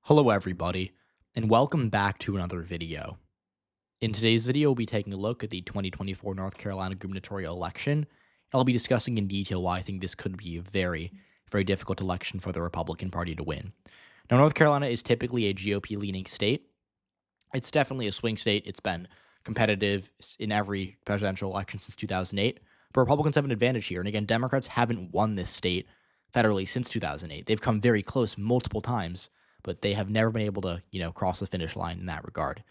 Hello everybody, and welcome back to another video. In today's video, we'll be taking a look at the 2024 North Carolina gubernatorial election, and I'll be discussing in detail why I think this could be a very, very difficult election for the Republican Party to win. Now, North Carolina is typically a GOP-leaning state. It's definitely a swing state. It's been competitive in every presidential election since 2008, but Republicans have an advantage here. And again, Democrats haven't won this state federally since 2008. They've come very close multiple times, but they have never been able to, cross the finish line in that regard.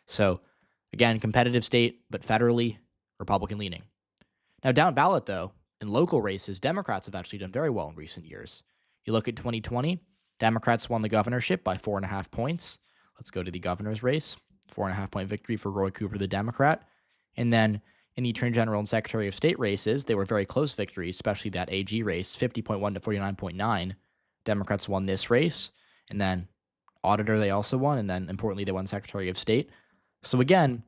So, again, competitive state, but federally Republican leaning. Now, down ballot, though, in local races, Democrats have actually done very well in recent years. You look at 2020, Democrats won the governorship by 4.5 points. Let's go to the governor's race. 4.5-point victory for Roy Cooper, the Democrat. And then in the Attorney General and Secretary of State races, they were very close victories, especially that AG race, 50.1 to 49.9. Democrats won this race. And then auditor, they also won. And then importantly, they won Secretary of State. So again,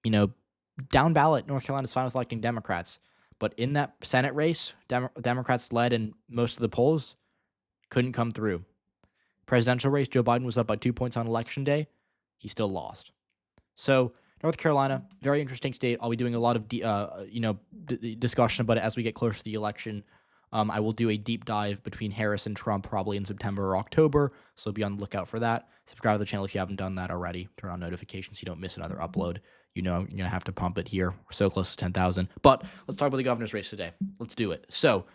down ballot, North Carolina is fine with electing Democrats. But in that Senate race, Democrats led in most of the polls, couldn't come through. Presidential race, Joe Biden was up by 2 points on election day. He still lost. So North Carolina, very interesting state. I'll be doing a lot of discussion about it as we get closer to the election. I will do a deep dive between Harris and Trump probably in September or October, so be on the lookout for that. Subscribe to the channel if you haven't done that already. Turn on notifications so you don't miss another upload. You're going to have to pump it here. We're so close to 10,000. But let's talk about the governor's race today. Let's do it. So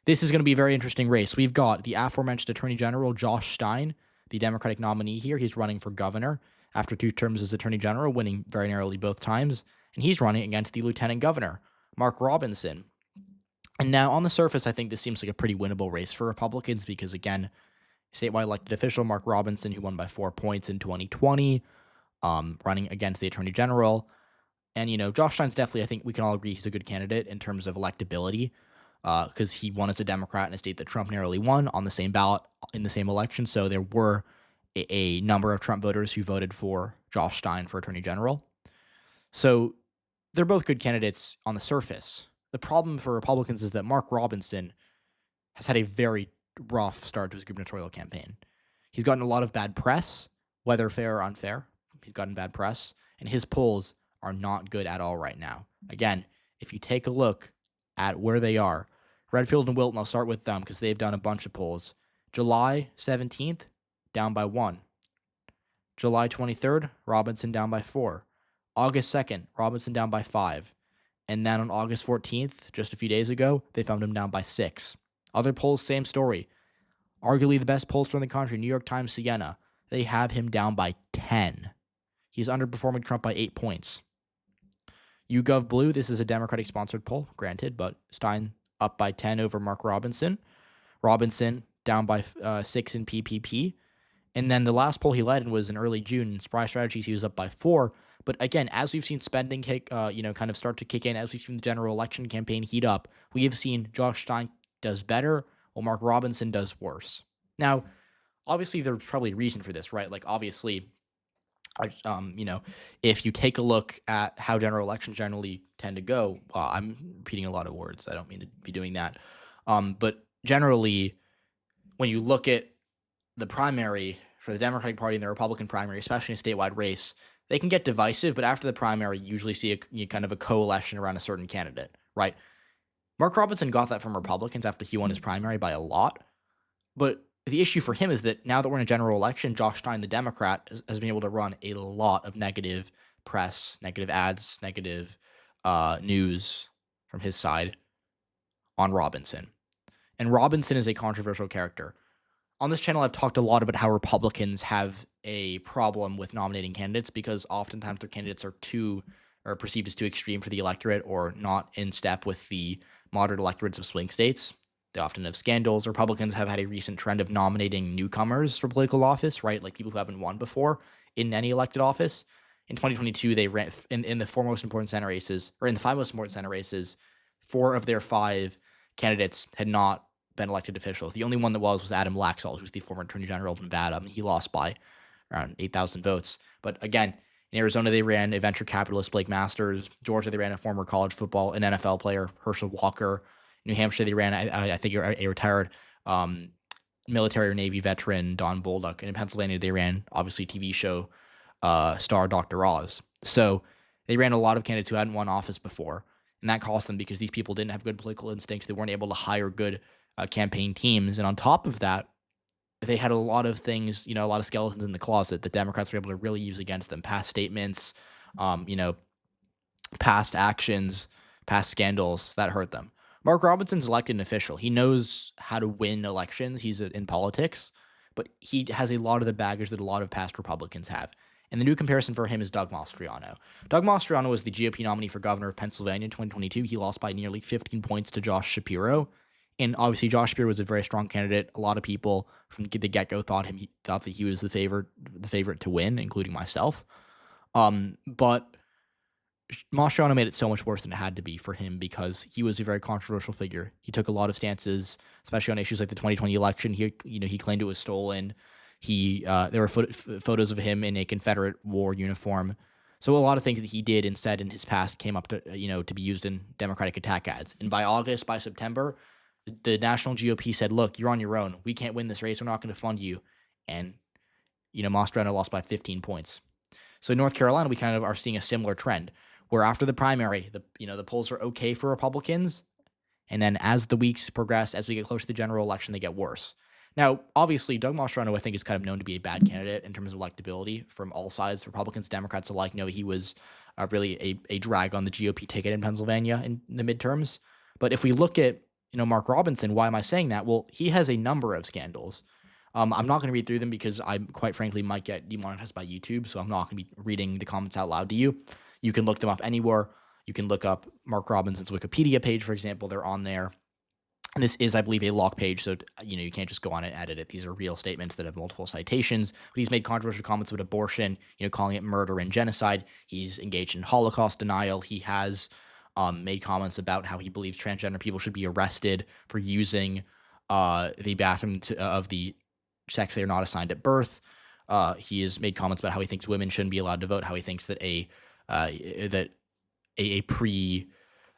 this is going to be a very interesting race. We've got the aforementioned Attorney General Josh Stein, the Democratic nominee here. He's running for governor after 2 terms as Attorney General, winning very narrowly both times. And he's running against the Lieutenant Governor, Mark Robinson. And now, on the surface, I think this seems like a pretty winnable race for Republicans because, again, statewide elected official Mark Robinson, who won by 4 points in 2020, running against the Attorney General. And, Josh Stein's definitely, I think we can all agree he's a good candidate in terms of electability because he won as a Democrat in a state that Trump narrowly won on the same ballot in the same election. So there were a number of Trump voters who voted for Josh Stein for Attorney General. So they're both good candidates on the surface. The problem for Republicans is that Mark Robinson has had a very rough start to his gubernatorial campaign. He's gotten a lot of bad press, whether fair or unfair. He's gotten bad press, and his polls are not good at all right now. Again, if you take a look at where they are, Redfield and Wilton, I'll start with them because they've done a bunch of polls. July 17th, down by 1. July 23rd, Robinson down by 4. August 2nd, Robinson down by 5. And then on August 14th, just a few days ago, they found him down by 6. Other polls, same story. Arguably the best pollster in the country, New York Times, Siena, they have him down by 10. He's underperforming Trump by 8 points. YouGov Blue, this is a Democratic-sponsored poll, granted, but Stein up by 10 over Mark Robinson. Robinson down by 6 in PPP. And then the last poll he led in was in early June. In Surprise Strategies, he was up by 4. But again, as we've seen spending kind of start to kick in, as we've seen the general election campaign heat up, we have seen Josh Stein does better, while Mark Robinson does worse. Now, obviously, there's probably a reason for this, right? Like, obviously, if you take a look at how general elections generally tend to go, I'm repeating a lot of words. I don't mean to be doing that. But generally, when you look at the primary for the Democratic Party and the Republican primary, especially in a statewide race, they can get divisive, but after the primary, you usually see kind of a coalition around a certain candidate, right? Mark Robinson got that from Republicans after he won his primary by a lot. But the issue for him is that now that we're in a general election, Josh Stein, the Democrat, has been able to run a lot of negative press, negative ads, negative news from his side on Robinson. And Robinson is a controversial character. On this channel, I've talked a lot about how Republicans have a problem with nominating candidates because oftentimes their candidates are perceived as too extreme for the electorate or not in step with the moderate electorates of swing states. They often have scandals. Republicans have had a recent trend of nominating newcomers for political office, right? Like people who haven't won before in any elected office. In 2022, they ran in the 4 most important Senate races, or in the 5 most important Senate races, 4 of their 5 candidates had not been elected officials. The only one that was Adam Laxalt, who's the former Attorney General of Nevada. He lost by around 8,000 votes. But again, in Arizona, they ran a venture capitalist, Blake Masters. Georgia, they ran a former college football and NFL player, Herschel Walker. New Hampshire, they ran, I think, a retired military or Navy veteran Don Bolduc. And in Pennsylvania, they ran, obviously, TV show star Dr. Oz. So they ran a lot of candidates who hadn't won office before. And that cost them because these people didn't have good political instincts. They weren't able to hire good campaign teams. And on top of that, they had a lot of things, a lot of skeletons in the closet that Democrats were able to really use against them. Past statements, past actions, past scandals that hurt them. Mark Robinson's elected an official. He knows how to win elections. He's in politics, but he has a lot of the baggage that a lot of past Republicans have. And the new comparison for him is Doug Mastriano. Doug Mastriano was the GOP nominee for governor of Pennsylvania in 2022. He lost by nearly 15 points to Josh Shapiro. And obviously, Josh Shapiro was a very strong candidate. A lot of people from the get-go thought that he was the favorite to win, including myself. But Mastriano made it so much worse than it had to be for him because he was a very controversial figure. He took a lot of stances, especially on issues like the 2020 election. He claimed it was stolen. There were photos of him in a Confederate war uniform. So a lot of things that he did and said in his past came up to be used in Democratic attack ads. And by September, the national GOP said, "Look, you're on your own. We can't win this race. We're not going to fund you." And Mastriano lost by 15 points. So in North Carolina, we kind of are seeing a similar trend where after the primary, the polls are okay for Republicans, and then as the weeks progress, as we get closer to the general election, they get worse. Now, obviously, Doug Mastriano, I think, is kind of known to be a bad candidate in terms of electability from all sides. Republicans, Democrats alike know he was really a drag on the GOP ticket in Pennsylvania in the midterms. But if we look at Mark Robinson, why am I saying that? Well, he has a number of scandals. I'm not going to read through them because I, quite frankly, might get demonetized by YouTube, so I'm not going to be reading the comments out loud to you. You can look them up anywhere. You can look up Mark Robinson's Wikipedia page, for example. They're on there. And this is, I believe, a lock page, so you can't just go on and edit it. These are real statements that have multiple citations. But he's made controversial comments about abortion, calling it murder and genocide. He's engaged in Holocaust denial. He has made comments about how he believes transgender people should be arrested for using the bathroom of the sex they are not assigned at birth. He has made comments about how he thinks women shouldn't be allowed to vote, how he thinks that a pre,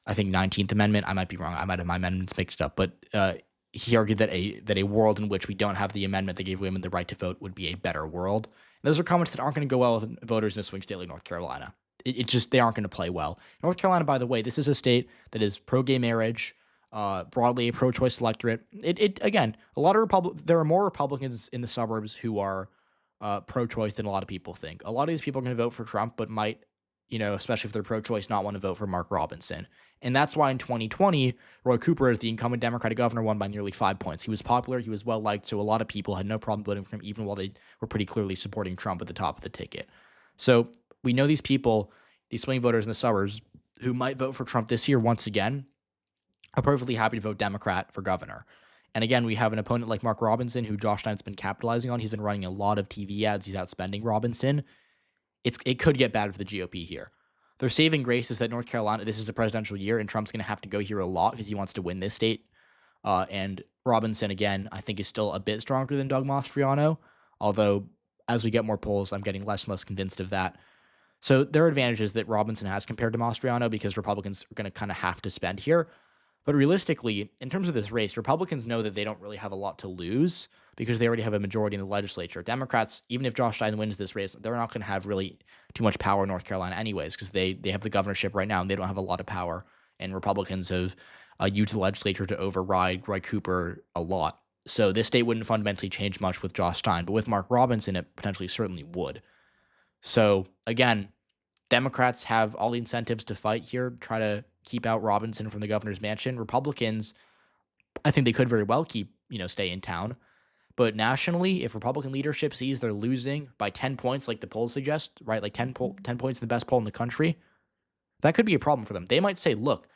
I think 19th Amendment, I might be wrong, I might have my amendments mixed up, but he argued that a world in which we don't have the amendment that gave women the right to vote would be a better world. And those are comments that aren't going to go well with voters in a swing state like North Carolina. They aren't going to play well. North Carolina, by the way, this is a state that is pro-gay marriage, broadly a pro-choice electorate. Again, there are more Republicans in the suburbs who are pro-choice than a lot of people think. A lot of these people are going to vote for Trump, but might, especially if they're pro-choice, not want to vote for Mark Robinson. And that's why in 2020, Roy Cooper, as the incumbent Democratic governor, won by nearly 5 points. He was popular. He was well-liked, so a lot of people had no problem voting for him, even while they were pretty clearly supporting Trump at the top of the ticket. So we know these people, these swing voters in the suburbs, who might vote for Trump this year once again, are perfectly happy to vote Democrat for governor. And again, we have an opponent like Mark Robinson, who Josh Stein's been capitalizing on. He's been running a lot of TV ads. He's outspending Robinson. It could get bad for the GOP here. Their saving grace is that North Carolina, this is a presidential year, and Trump's going to have to go here a lot because he wants to win this state. And Robinson, again, I think is still a bit stronger than Doug Mastriano, although as we get more polls, I'm getting less and less convinced of that. So there are advantages that Robinson has compared to Mastriano because Republicans are going to kind of have to spend here. But realistically, in terms of this race, Republicans know that they don't really have a lot to lose because they already have a majority in the legislature. Democrats, even if Josh Stein wins this race, they're not going to have really too much power in North Carolina anyways because they have the governorship right now and they don't have a lot of power. And Republicans have used the legislature to override Roy Cooper a lot. So this state wouldn't fundamentally change much with Josh Stein, but with Mark Robinson, it potentially certainly would. So again, Democrats have all the incentives to fight here, try to keep out Robinson from the governor's mansion. Republicans, I think they could very well stay in town. But nationally, if Republican leadership sees they're losing by 10 points, like the polls suggest, right, like 10 points in the best poll in the country, that could be a problem for them. They might say, look,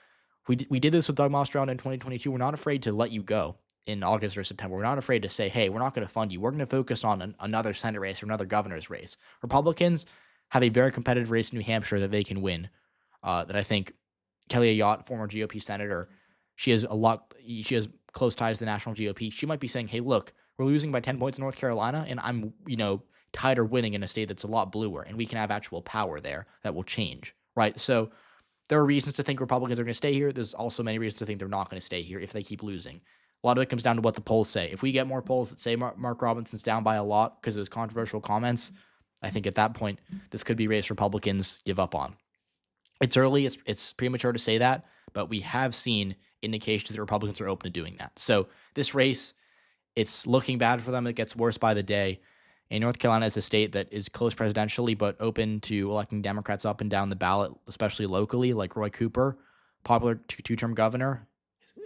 we did this with Doug Mastriano in 2022. We're not afraid to let you go in August or September. We're not afraid to say, hey, we're not going to fund you. We're going to focus on another Senate race or another governor's race. Republicans have a very competitive race in New Hampshire that they can win. That I think Kelly Ayotte, former GOP senator, she has close ties to the national GOP. She might be saying, hey, look, we're losing by 10 points in North Carolina, and I'm, tied or winning in a state that's a lot bluer, and we can have actual power there that will change, right? So there are reasons to think Republicans are going to stay here. There's also many reasons to think they're not going to stay here if they keep losing. A lot of it comes down to what the polls say. If we get more polls that say Mark Robinson's down by a lot because of his controversial comments, I think at that point, this could be a race Republicans give up on. It's early. It's premature to say that, but we have seen indications that Republicans are open to doing that. So this race, it's looking bad for them. It gets worse by the day. And North Carolina is a state that is close presidentially, but open to electing Democrats up and down the ballot, especially locally, like Roy Cooper, popular two-term governor.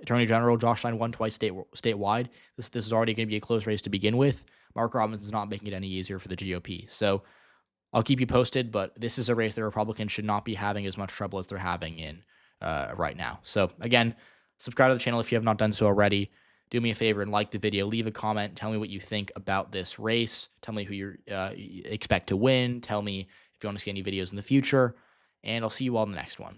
Attorney General Josh Stein won twice statewide. This is already going to be a close race to begin with. Mark Robinson's not making it any easier for the GOP. So I'll keep you posted, but this is a race that Republicans should not be having as much trouble as they're having in right now. So again, subscribe to the channel if you have not done so already. Do me a favor and like the video. Leave a comment. Tell me what you think about this race. Tell me who you expect to win. Tell me if you want to see any videos in the future. And I'll see you all in the next one.